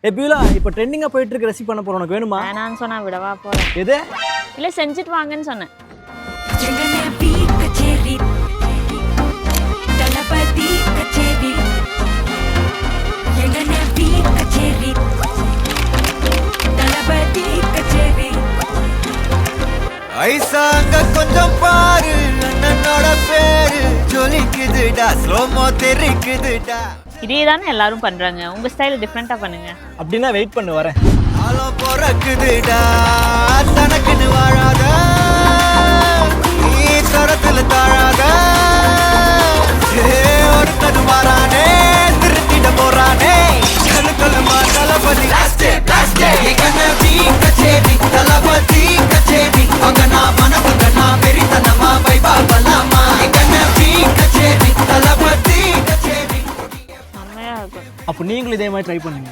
Beulah இப்போ ட்ரெண்டிங்கா போயிட்டு இருக்க ரெசிபி பண்ண போறோம், உனக்கு வேணுமா? வேணான்னு சொன்னா விடவா போறேன். எது? இல்ல செஞ்சுட்டு வாங்கன்னு சொன்னேன். ஐசாங்க கொஞ்சம் பாரு, அண்ணனோட பேரு ஜொலிக்குதுடா, ஸ்லோமோ தெரிக்குதுடா. இதே தானே எல்லாரும் பண்றாங்க, உங்க ஸ்டைல் டிஃப்ரெண்டா பண்ணுங்க. அப்படின்னா வெயிட் பண்ணு, வரேன். காலம் பிறக்குதுடா, தனக்குன்னு வாழாத, நீ தரத்துல தாழாத. ஒருத்தனு மாறானே, திருத்திட போறானே, கழுக்கலுமா தளபதி கச்சேரி, தளபதி கச்சேரி, அங்க நான் மனசுங்க நான் வெறித்தனமா வைபா பலாமா, கச்சேரி, தளபதி கச்சேரி. செம்மையா இருக்கும். அப்போ நீங்களும் இதே மாதிரி ட்ரை பண்ணுங்க.